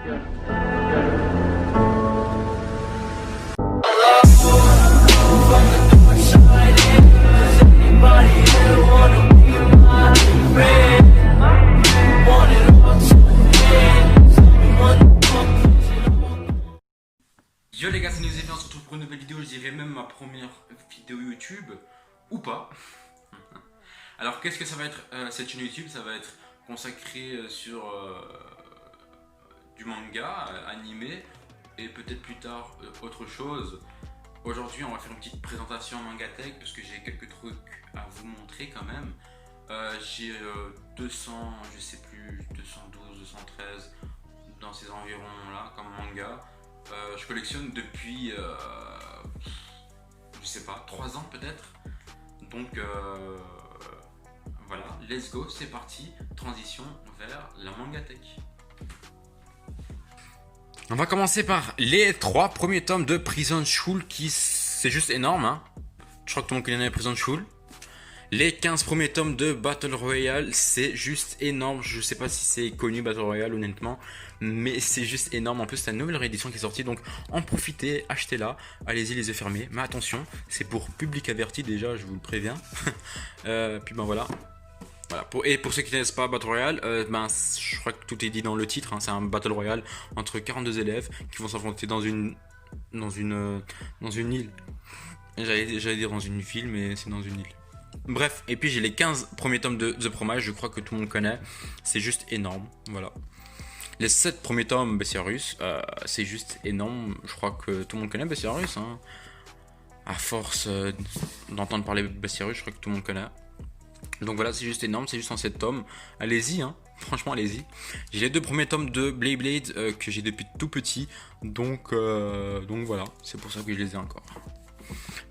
Yo les gars, c'est Newsy, on se retrouve pour une nouvelle vidéo, je dirais même ma première vidéo YouTube, ou pas. Alors qu'est-ce que ça va être cette chaîne YouTube? Ça va être consacré sur du manga, animé, et peut-être plus tard autre chose. Aujourd'hui on va faire une petite présentation Mangatech, parce que j'ai quelques trucs à vous montrer quand même. J'ai 200, je sais plus, 212, 213, dans ces environs là, comme manga. Je collectionne depuis, je sais pas, 3 ans peut-être. Donc voilà, let's go, c'est parti. Transition vers la Mangatech. On va commencer par les 3 premiers tomes de Prison School, qui c'est juste énorme, hein. Je crois que tout le monde connaît Prison School. Les 15 premiers tomes de Battle Royale, c'est juste énorme. Je sais pas si c'est connu Battle Royale honnêtement, mais c'est juste énorme. En plus, c'est une nouvelle réédition qui est sortie, donc en profitez, achetez-la. Allez-y les yeux fermés. Mais attention, c'est pour public averti déjà, je vous le préviens. Puis ben voilà. Et pour ceux qui ne connaissent pas Battle Royale, je crois que tout est dit dans le titre, hein. C'est un Battle Royale entre 42 élèves qui vont s'affronter dans une île. J'allais dire dans une ville, mais c'est dans une île. Bref, et puis j'ai les 15 premiers tomes de The Promise, je crois que tout le monde connaît. C'est juste énorme, voilà. Les 7 premiers tomes Bestiarius, c'est juste énorme. Je crois que tout le monde connaît Bestiarius, hein. À force d'entendre parler de Bestiarius, je crois que tout le monde connaît. Donc voilà, c'est juste énorme, c'est juste en 7 tomes. Allez-y, hein, franchement allez-y. J'ai les 2 premiers tomes de Beyblade que j'ai depuis tout petit. Donc voilà, c'est pour ça que je les ai encore.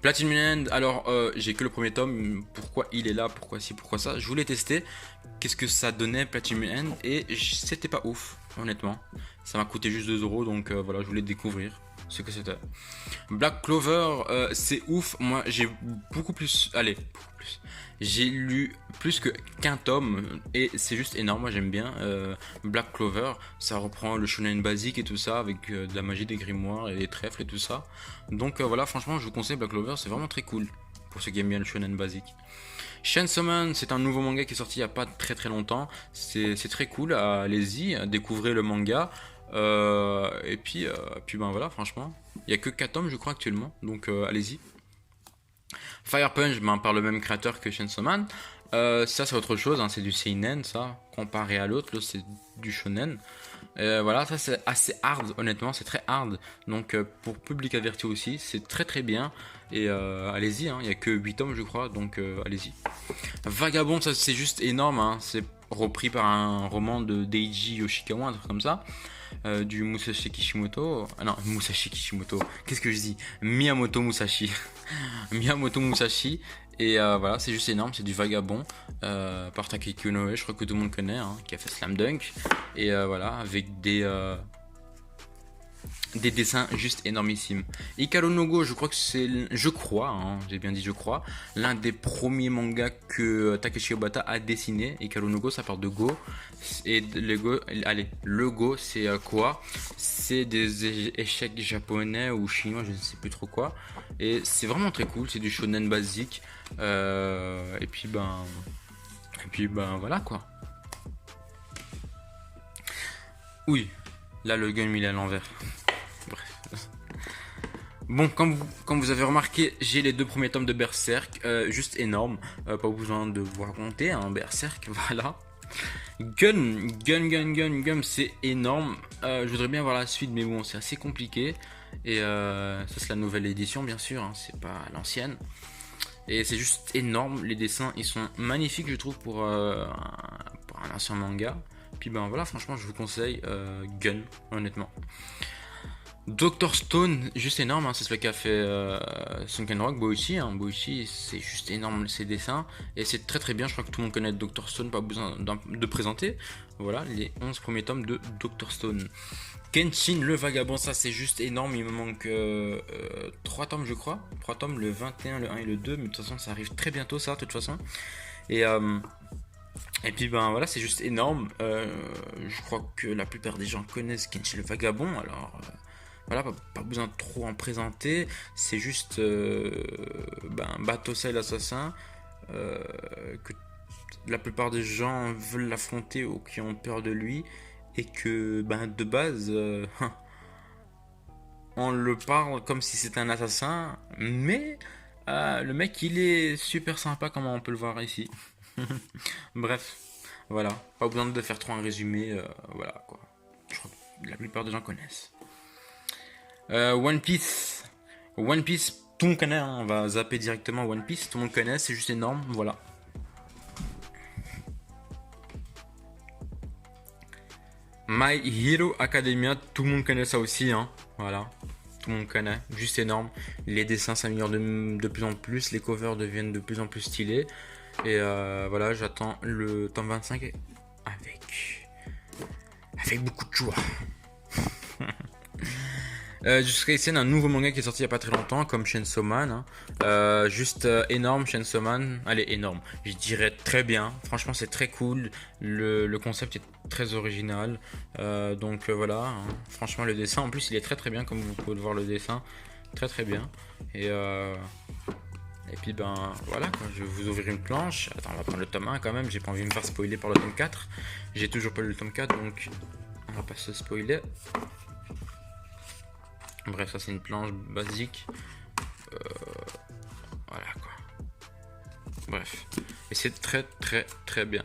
Platinum End, alors j'ai que le premier tome. Pourquoi il est là, pourquoi ci, pourquoi ça. Je voulais tester qu'est-ce que ça donnait Platinum End et c'était pas ouf, honnêtement. Ça m'a coûté juste 2 euros, donc voilà, je voulais découvrir ce que c'était. Black Clover, c'est ouf. Moi j'ai beaucoup plus, j'ai lu plus qu'un tome et c'est juste énorme. Moi j'aime bien Black Clover. Ça reprend le shonen basique et tout ça avec de la magie, des grimoires et des trèfles et tout ça. Donc voilà, franchement je vous conseille Black Clover, c'est vraiment très cool pour ceux qui aiment bien le shonen basique. Chainsaw Man, c'est un nouveau manga qui est sorti il n'y a pas très longtemps. C'est très cool, allez-y, découvrez le manga. Et puis ben voilà, franchement il n'y a que 4 tomes je crois actuellement, donc allez-y. Fire Punch, par le même créateur que Chainsaw Man. Ça c'est autre chose, hein, c'est du seinen, ça comparé à l'autre, c'est du shonen. Voilà, ça c'est assez hard, honnêtement c'est très hard, donc pour public averti aussi c'est très bien. Et allez-y, hein, il n'y a que 8 tomes je crois, donc allez-y. Vagabond, ça c'est juste énorme, hein, c'est repris par un roman de Deiji Yoshikawa, un truc comme ça. Du Musashi Kishimoto. Ah non, Musashi Kishimoto. Qu'est-ce que je dis? Miyamoto Musashi. Miyamoto Musashi. Et voilà, c'est juste énorme. C'est du Vagabond par Takeki Inoue. Je crois que tout le monde connaît, hein, qui a fait Slam Dunk. Et voilà, avec des dessins juste énormissimes. Ikaru no Go, je crois que c'est, hein, j'ai bien dit je crois, l'un des premiers mangas que Takeshi Obata a dessiné. Ikaru no Go, ça part de Go. Et le Go, c'est quoi? C'est des échecs japonais ou chinois, je ne sais plus trop quoi. Et c'est vraiment très cool, c'est du shonen basique. Et puis ben voilà quoi. Oui, là le gun il est à l'envers. Bref. Bon, comme vous avez remarqué, j'ai les 2 premiers tomes de Berserk, juste énorme, pas besoin de vous raconter, hein, Berserk, voilà. Gun, c'est énorme. Je voudrais bien voir la suite, mais bon, c'est assez compliqué. Et ça c'est la nouvelle édition, bien sûr, hein, c'est pas l'ancienne. Et c'est juste énorme, les dessins, ils sont magnifiques, je trouve, pour un ancien manga. Puis ben voilà, franchement, je vous conseille Gun, honnêtement. Dr Stone, juste énorme, hein, c'est celui qui a fait Sunken Rock, Boichi, hein. Boichi, c'est juste énorme ses dessins, et c'est très bien, je crois que tout le monde connaît Dr Stone, pas besoin de présenter. Voilà, les 11 premiers tomes de Dr Stone. Kenshin le Vagabond, ça c'est juste énorme, il me manque 3 tomes je crois, 3 tomes, le 21, le 1 et le 2, mais de toute façon ça arrive très bientôt ça, de toute façon. Et Et puis ben voilà, c'est juste énorme. Je crois que la plupart des gens connaissent Kenshi le Vagabond, alors voilà, pas besoin de trop en présenter. C'est juste Batosai l'assassin, que la plupart des gens veulent l'affronter ou qui ont peur de lui, et que de base, on le parle comme si c'était un assassin, mais le mec il est super sympa comme on peut le voir ici. Bref, voilà, pas besoin de faire trop un résumé, voilà quoi. Je crois que la plupart des gens connaissent. One Piece. One Piece, tout le monde connaît, hein, on va zapper directement One Piece, tout le monde connaît, c'est juste énorme, voilà. My Hero Academia, tout le monde connaît ça aussi, hein, voilà. Tout le monde connaît, juste énorme. Les dessins s'améliorent de plus en plus, les covers deviennent de plus en plus stylés. Et voilà, j'attends le tome 25 avec beaucoup de joie. Jusqu'à ici, un nouveau manga qui est sorti il n'y a pas très longtemps, comme Chainsaw Man. Hein. Juste énorme, Chainsaw Man. Allez, énorme. Je dirais très bien. Franchement, c'est très cool. Le concept est très original. Donc voilà. Hein. Franchement, le dessin, en plus, il est très très bien, comme vous pouvez le voir, le dessin. Très très bien. Et puis voilà, quoi. Je vais vous ouvrir une planche. Attends, on va prendre le tome 1 quand même. J'ai pas envie de me faire spoiler par le tome 4. J'ai toujours pas lu le tome 4, donc on va pas se spoiler. Bref, ça c'est une planche basique. Voilà quoi. Bref. Et c'est très très très bien.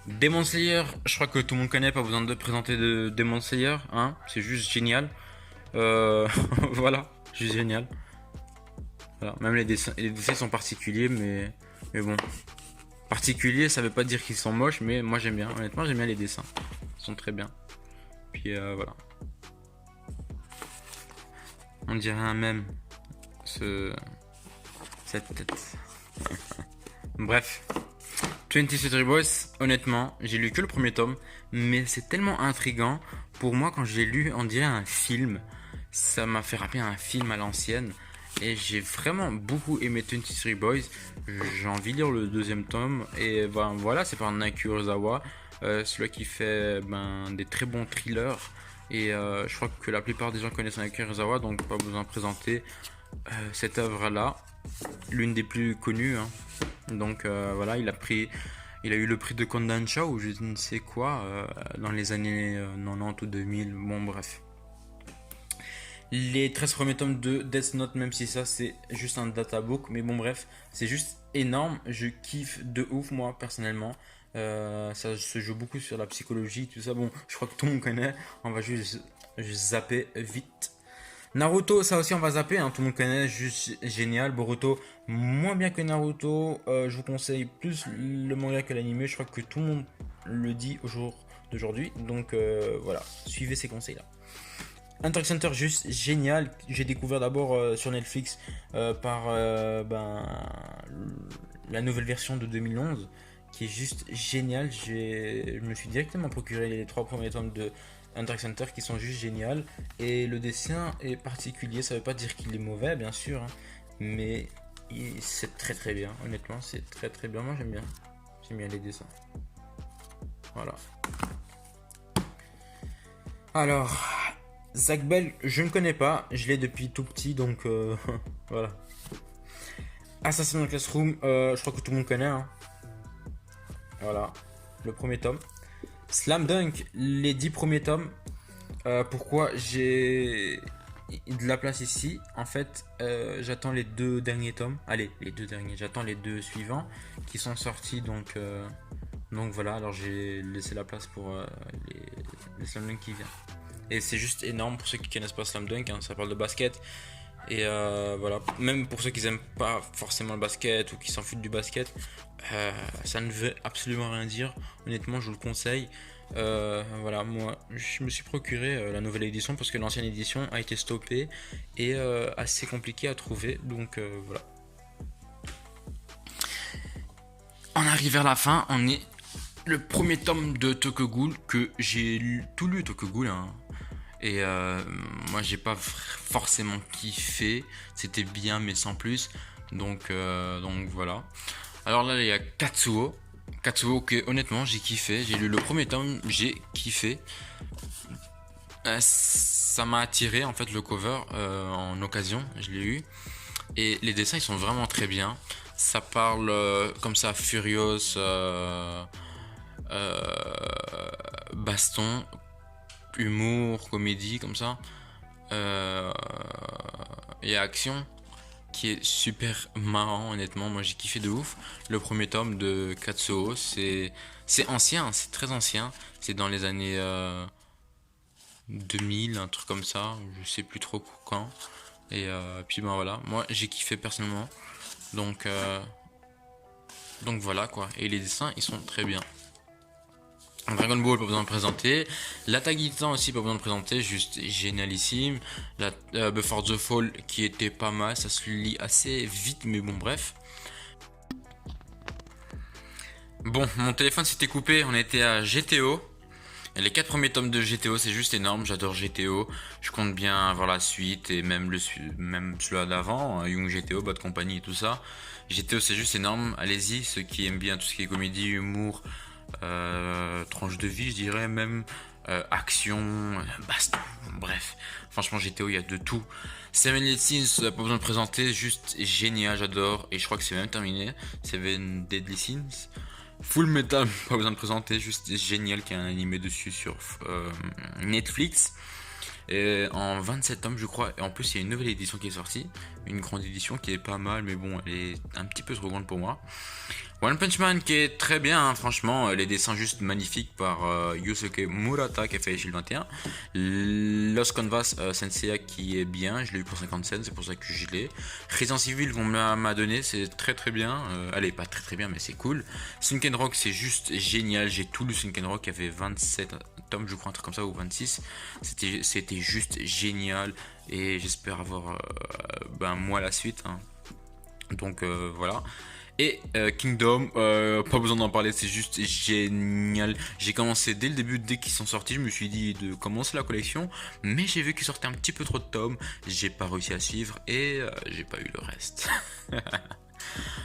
Demon Slayer, je crois que tout le monde connaît, pas besoin de présenter de Demon Slayer. Hein, c'est juste génial. Voilà, juste génial. Voilà. Même les dessins sont particuliers, mais bon. Particuliers, ça veut pas dire qu'ils sont moches, mais moi j'aime bien. Honnêtement, j'aime bien les dessins. Ils sont très bien. Puis voilà. On dirait un mème. Cette tête. Bref. 20th Century Boys, honnêtement, j'ai lu que le premier tome, mais c'est tellement intriguant. Pour moi, quand j'ai lu, on dirait un film. Ça m'a fait rappeler un film à l'ancienne. Et j'ai vraiment beaucoup aimé 20th Century Boys. J'ai envie de lire le deuxième tome. Et voilà, c'est par Naoki Urasawa. Celui qui fait des très bons thrillers. Et je crois que la plupart des gens connaissent Naoki Urasawa, donc pas besoin de présenter cette œuvre-là. L'une des plus connues. Hein. Donc voilà, il a eu le prix de Kodansha ou je ne sais quoi dans les années 90 ou 2000. Bon, bref. Les 13 premiers tomes de Death Note, même si ça c'est juste un databook, mais bon, bref, c'est juste énorme. Je kiffe de ouf, moi personnellement. Ça se joue beaucoup sur la psychologie, tout ça. Bon, je crois que tout le monde connaît. On va juste zapper vite. Naruto, ça aussi on va zapper, hein, tout le monde connaît, juste génial. Boruto, moins bien que Naruto. Je vous conseille plus le manga que l'anime. Je crois que tout le monde le dit au jour d'aujourd'hui. Donc voilà, suivez ces conseils là. Hunter x Hunter, juste génial. J'ai découvert d'abord sur Netflix par la nouvelle version de 2011 qui est juste génial. Je me suis directement procuré les 3 premiers tomes de Hunter x Hunter qui sont juste géniales. Et le dessin est particulier, ça veut pas dire qu'il est mauvais, bien sûr, hein, mais c'est très très bien. Honnêtement, c'est très très bien. Moi j'aime bien. J'aime bien les dessins. Voilà. Alors, Zach Bell, je ne connais pas. Je l'ai depuis tout petit, donc voilà. Assassin's Classroom, je crois que tout le monde connaît. Hein. Voilà, le premier tome. Slam Dunk, les 10 premiers tomes. Pourquoi j'ai de la place ici? En fait, j'attends les 2 derniers tomes. Allez, les 2 derniers. J'attends les 2 suivants qui sont sortis. Donc voilà, alors j'ai laissé la place pour les Slam Dunk qui viennent. Et c'est juste énorme pour ceux qui connaissent pas Slam Dunk. Hein, ça parle de basket. Et voilà, même pour ceux qui n'aiment pas forcément le basket ou qui s'en foutent du basket, ça ne veut absolument rien dire. Honnêtement, je vous le conseille. Voilà, moi, je me suis procuré la nouvelle édition parce que l'ancienne édition a été stoppée et assez compliquée à trouver. Donc voilà. On arrive vers la fin. On est le premier tome de Tokyo Ghoul que j'ai tout lu Tokyo Ghoul. Hein. Et moi j'ai pas forcément kiffé, c'était bien mais sans plus, donc voilà. Alors là il y a Katsuo, Katsuo, que honnêtement j'ai kiffé. J'ai lu le premier tome, j'ai kiffé. Ça m'a attiré en fait le cover en occasion, je l'ai eu. Et les dessins ils sont vraiment très bien. Ça parle comme ça, Furious, baston, humour, comédie comme ça. Et action qui est super marrant honnêtement. Moi j'ai kiffé de ouf. Le premier tome de Katsuo, c'est ancien, c'est très ancien. C'est dans les années 2000, un truc comme ça. Je sais plus trop quand. Et puis ben voilà, moi j'ai kiffé personnellement. Donc, euh, donc voilà quoi. Et les dessins ils sont très bien. Dragon Ball, pas besoin de présenter. L'attaque des Titans aussi, pas besoin de présenter, juste génialissime. Before the Fall qui était pas mal, ça se lit assez vite, mais bon, bref. Bon, mon téléphone s'était coupé, on était à GTO. Et les 4 premiers tomes de GTO, c'est juste énorme, j'adore GTO. Je compte bien avoir la suite et même même celui d'avant, Young GTO, Bad Company et tout ça. GTO, c'est juste énorme, allez-y, ceux qui aiment bien tout ce qui est comédie, humour, tranche de vie, je dirais même, action, baston, bref. Franchement, GTO, il y a de tout. Seven Deadly Sins, pas besoin de présenter, juste génial, j'adore. Et je crois que c'est même terminé. Seven Deadly Sins. Full Metal, pas besoin de présenter, juste génial, qu'il y a un animé dessus sur Netflix. Et en 27 tomes, je crois. Et en plus, il y a une nouvelle édition qui est sortie. Une grande édition qui est pas mal, mais bon, elle est un petit peu trop grande pour moi. One Punch Man qui est très bien, hein, franchement. Les dessins juste magnifiques par Yusuke Murata qui a fait Shield 21. Lost Canvas Sensei qui est bien. Je l'ai eu pour 50 cents, c'est pour ça que je l'ai. Resident Evil qu'on m'a donné, c'est très très bien. Allez, pas très très bien, mais c'est cool. Sunken Rock, c'est juste génial. J'ai tout lu Sunken Rock, il y avait 27 tomes, je crois, un truc comme ça, ou 26. C'était juste génial. Et j'espère avoir moi la suite. Hein. Donc voilà. Et Kingdom, pas besoin d'en parler, c'est juste génial. J'ai commencé dès le début, dès qu'ils sont sortis, je me suis dit de commencer la collection, mais j'ai vu qu'ils sortaient un petit peu trop de tomes, j'ai pas réussi à suivre et j'ai pas eu le reste.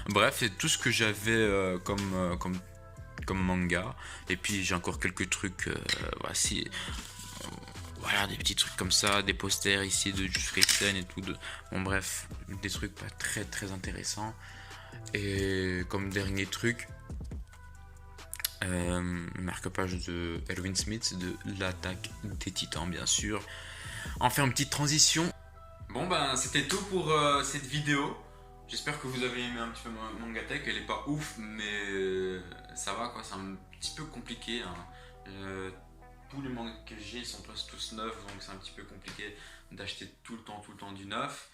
Bref, c'est tout ce que j'avais comme manga. Et puis j'ai encore quelques trucs, voici. Voilà, des petits trucs comme ça, des posters ici de Jujutsu et tout. Bon bref, des trucs pas très très intéressants. Et comme dernier truc, marque-page de Erwin Smith de l'attaque des Titans, bien sûr. On fait une petite transition. Bon ben c'était tout pour cette vidéo. J'espère que vous avez aimé un petit peu mon Mangatech. Elle est pas ouf, mais ça va quoi. C'est un petit peu compliqué. Hein. Tous les mangas que j'ai sont presque tous neufs, donc c'est un petit peu compliqué d'acheter tout le temps du neuf.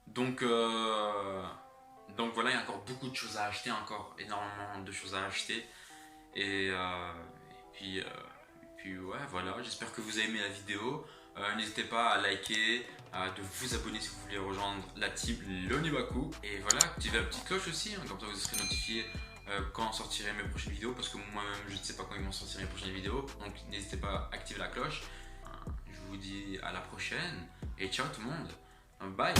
Donc voilà, il y a encore beaucoup de choses à acheter, encore énormément de choses à acheter. Et puis ouais, voilà, j'espère que vous avez aimé la vidéo. N'hésitez pas à liker, de vous abonner si vous voulez rejoindre la team Lonibaku. Et voilà, activez la petite cloche aussi, hein, comme ça vous serez notifié quand sortiront mes prochaines vidéos. Parce que moi-même, je ne sais pas quand ils vont sortir mes prochaines vidéos. Donc n'hésitez pas à activer la cloche. Je vous dis à la prochaine et ciao tout le monde. Bye.